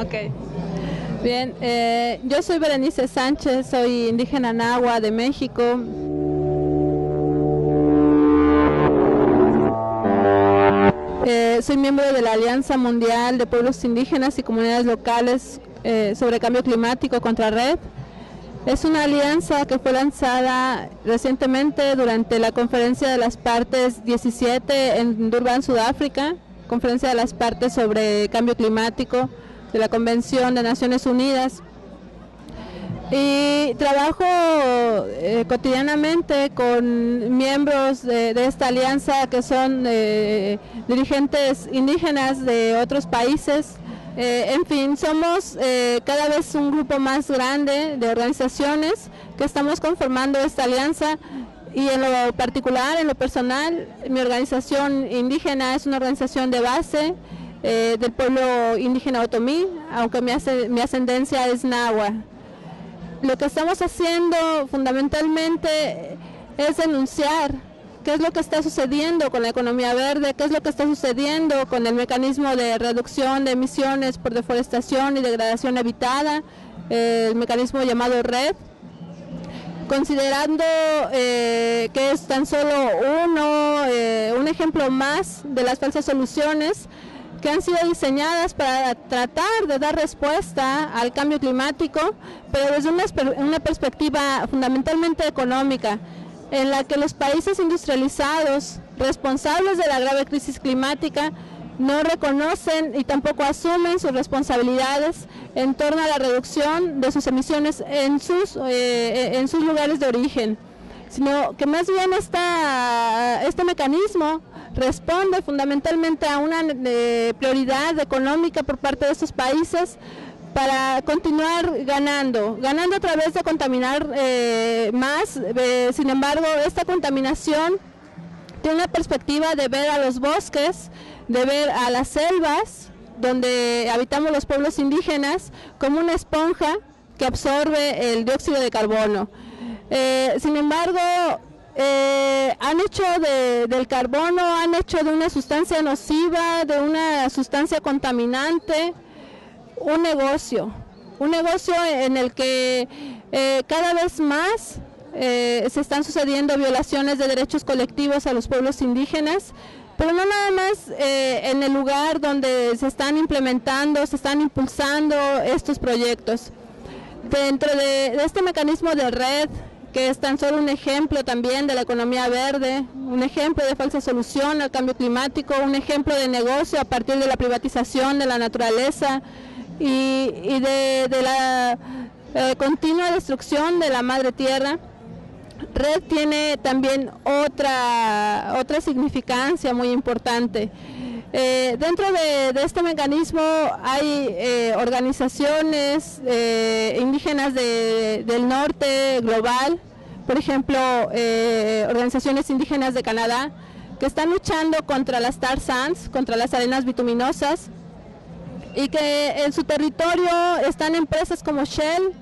Ok. Bien, yo soy Berenice Sánchez, soy indígena náhuatl de México. Soy miembro de la Alianza Mundial de Pueblos Indígenas y Comunidades Locales sobre Cambio Climático contra REDD. Es una alianza que fue lanzada recientemente durante la Conferencia de las Partes 17 en Durban, Sudáfrica, Conferencia de las Partes sobre Cambio Climático de la Convención de Naciones Unidas. Y trabajo cotidianamente con miembros de esta alianza que son dirigentes indígenas de otros países. En fin, somos cada vez un grupo más grande de organizaciones que estamos conformando esta alianza, y en lo particular, en lo personal, mi organización indígena es una organización de base del pueblo indígena otomí, aunque mi ascendencia es náhuatl. Lo que estamos haciendo fundamentalmente es denunciar qué es lo que está sucediendo con la economía verde, qué es lo que está sucediendo con el mecanismo de reducción de emisiones por deforestación y degradación habitada, el mecanismo llamado REDD, considerando que es tan solo un ejemplo más de las falsas soluciones que han sido diseñadas para tratar de dar respuesta al cambio climático, pero desde una perspectiva fundamentalmente económica, en la que los países industrializados, responsables de la grave crisis climática, no reconocen y tampoco asumen sus responsabilidades en torno a la reducción de sus emisiones en sus lugares de origen, sino que más bien este mecanismo responde fundamentalmente a una prioridad económica por parte de estos países para continuar ganando a través de contaminar más. Sin embargo, esta contaminación tiene una perspectiva de ver a los bosques, de ver a las selvas donde habitamos los pueblos indígenas como una esponja que absorbe el dióxido de carbono. Sin embargo, han hecho del carbono, han hecho de una sustancia nociva, de una sustancia contaminante, un negocio en el que cada vez más se están sucediendo violaciones de derechos colectivos a los pueblos indígenas, pero no nada más en el lugar donde se están implementando, se están impulsando estos proyectos. Dentro de este mecanismo de REDD, que es tan solo un ejemplo también de la economía verde, un ejemplo de falsa solución al cambio climático, un ejemplo de negocio a partir de la privatización de la naturaleza y de la continua destrucción de la madre tierra. REDD tiene también otra significancia muy importante. Dentro de este mecanismo hay organizaciones indígenas del norte global, por ejemplo, organizaciones indígenas de Canadá, que están luchando contra las tar sands, contra las arenas bituminosas, y que en su territorio están empresas como Shell,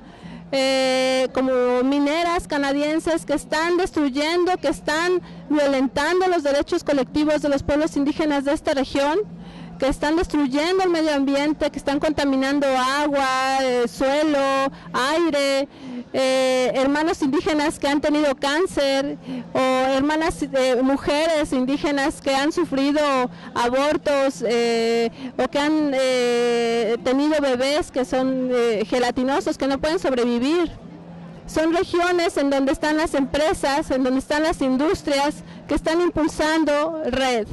como mineras canadienses que están destruyendo, que están violentando los derechos colectivos de los pueblos indígenas de esta región, que están destruyendo el medio ambiente, que están contaminando agua, suelo, aire, hermanos indígenas que han tenido cáncer, o hermanas mujeres indígenas que han sufrido abortos o que han tenido bebés que son gelatinosos, que no pueden sobrevivir. Son regiones en donde están las empresas, en donde están las industrias que están impulsando REDD.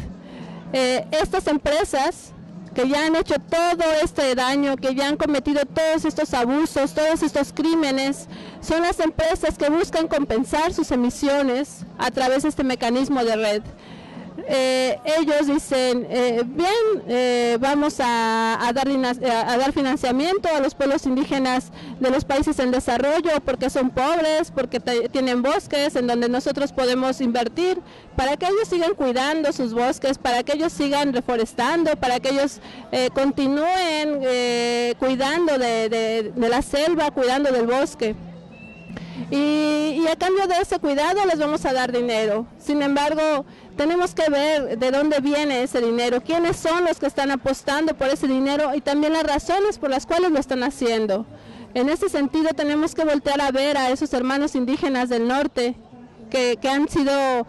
Estas empresas que ya han hecho todo este daño, que ya han cometido todos estos abusos, todos estos crímenes, son las empresas que buscan compensar sus emisiones a través de este mecanismo de REDD. Ellos dicen, vamos a dar financiamiento a los pueblos indígenas de los países en desarrollo porque son pobres, porque tienen bosques en donde nosotros podemos invertir para que ellos sigan cuidando sus bosques, para que ellos sigan reforestando, para que ellos continúen cuidando de la selva, cuidando del bosque. Y a cambio de ese cuidado les vamos a dar dinero. Sin embargo, tenemos que ver de dónde viene ese dinero, quiénes son los que están apostando por ese dinero y también las razones por las cuales lo están haciendo. En ese sentido tenemos que voltear a ver a esos hermanos indígenas del norte que han sido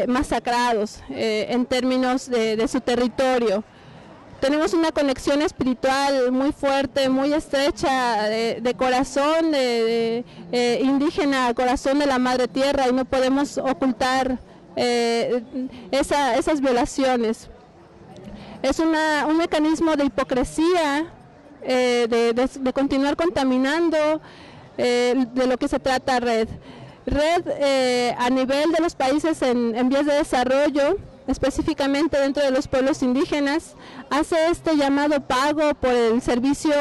masacrados en términos de su territorio. Tenemos una conexión espiritual muy fuerte, muy estrecha, de corazón indígena, corazón de la Madre Tierra, y no podemos ocultar esas violaciones. Es un mecanismo de hipocresía, de continuar contaminando, de lo que se trata Red. A nivel de los países en vías de desarrollo, específicamente dentro de los pueblos indígenas, hace este llamado pago por el servicio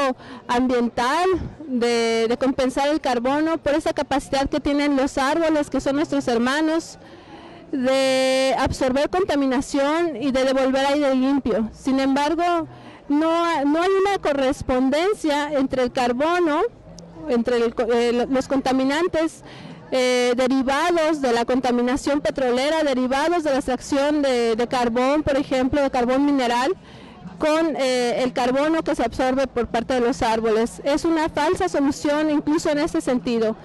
ambiental de compensar el carbono, por esa capacidad que tienen los árboles, que son nuestros hermanos, de absorber contaminación y de devolver aire limpio. Sin embargo, no hay una correspondencia entre el carbono, entre los contaminantes derivados de la contaminación petrolera, derivados de la extracción de carbón, por ejemplo, de carbón mineral, con el carbono que se absorbe por parte de los árboles. Es una falsa solución incluso en ese sentido.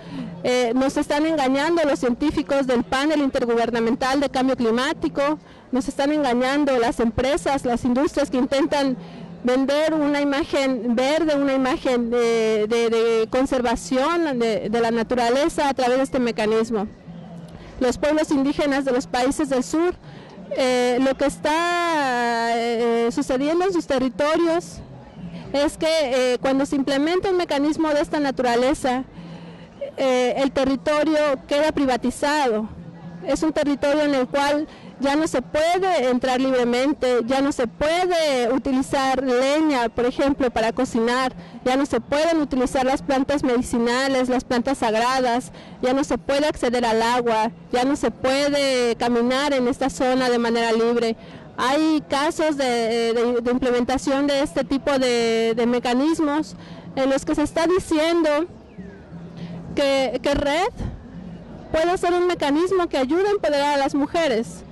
Nos están engañando los científicos del panel intergubernamental de cambio climático, nos están engañando las empresas, las industrias que intentan vender una imagen verde, una imagen de conservación de la naturaleza a través de este mecanismo. Los pueblos indígenas de los países del sur, lo que está sucediendo en sus territorios es que cuando se implementa un mecanismo de esta naturaleza, el territorio queda privatizado. Es un territorio en el cual ya no se puede entrar libremente, ya no se puede utilizar leña, por ejemplo, para cocinar, ya no se pueden utilizar las plantas medicinales, las plantas sagradas, ya no se puede acceder al agua, ya no se puede caminar en esta zona de manera libre. Hay casos de implementación de este tipo de mecanismos en los que se está diciendo que Red puede ser un mecanismo que ayude a empoderar a las mujeres.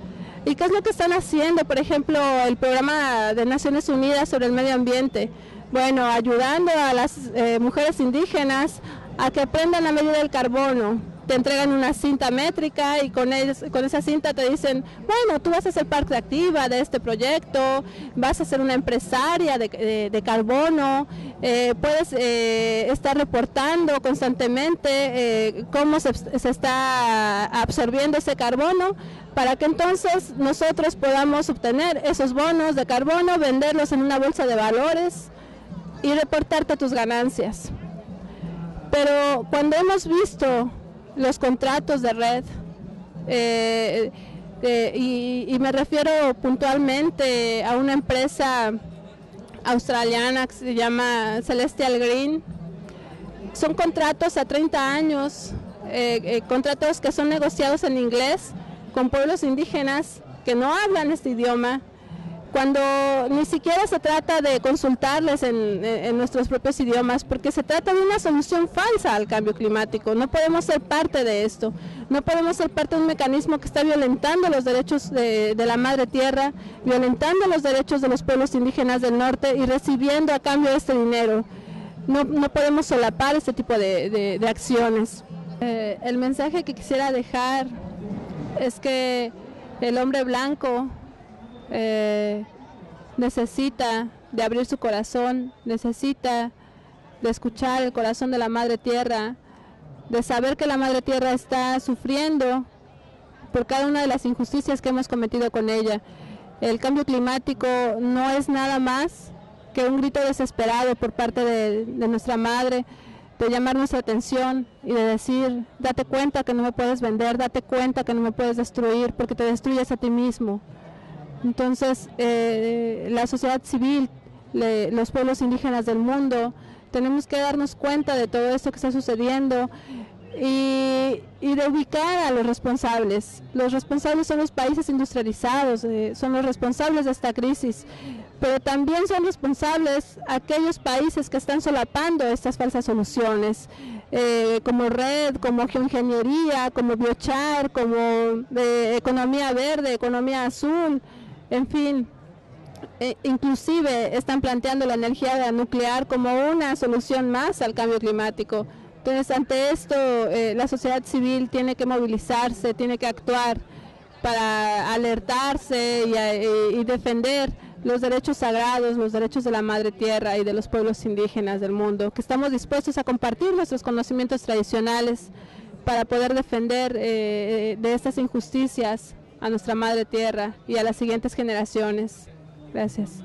¿Y qué es lo que están haciendo? Por ejemplo, el programa de Naciones Unidas sobre el medio ambiente. Bueno, ayudando a las mujeres indígenas a que aprendan a medir el carbono. Te entregan una cinta métrica y con esa cinta te dicen, bueno, tú vas a ser parte activa de este proyecto, vas a ser una empresaria de carbono, puedes estar reportando constantemente cómo se está absorbiendo ese carbono, para que entonces nosotros podamos obtener esos bonos de carbono, venderlos en una bolsa de valores y reportarte tus ganancias. Pero cuando hemos visto los contratos de Red, y me refiero puntualmente a una empresa australiana que se llama Celestial Green, son contratos a 30 años, contratos que son negociados en inglés con pueblos indígenas que no hablan este idioma, cuando ni siquiera se trata de consultarles en nuestros propios idiomas, porque se trata de una solución falsa al cambio climático. No podemos ser parte de esto, no podemos ser parte de un mecanismo que está violentando los derechos de la Madre Tierra, violentando los derechos de los pueblos indígenas del norte y recibiendo a cambio este dinero. No podemos solapar este tipo de acciones. El mensaje que quisiera dejar es que el hombre blanco necesita de abrir su corazón, necesita de escuchar el corazón de la Madre Tierra, de saber que la Madre Tierra está sufriendo por cada una de las injusticias que hemos cometido con ella. El cambio climático no es nada más que un grito desesperado por parte de nuestra Madre, de llamar nuestra atención y de decir, date cuenta que no me puedes vender, date cuenta que no me puedes destruir, porque te destruyes a ti mismo. Entonces, la sociedad civil, los pueblos indígenas del mundo, tenemos que darnos cuenta de todo esto que está sucediendo y de ubicar a los responsables. Los responsables son los países industrializados, son los responsables de esta crisis, pero también son responsables aquellos países que están solapando estas falsas soluciones. como red, como geoingeniería, como biochar, como economía verde, economía azul, en fin. Inclusive están planteando la energía nuclear como una solución más al cambio climático. Entonces, ante esto, la sociedad civil tiene que movilizarse, tiene que actuar para alertarse y defender los derechos sagrados, los derechos de la madre tierra y de los pueblos indígenas del mundo, que estamos dispuestos a compartir nuestros conocimientos tradicionales para poder defender de estas injusticias a nuestra madre tierra y a las siguientes generaciones. Gracias.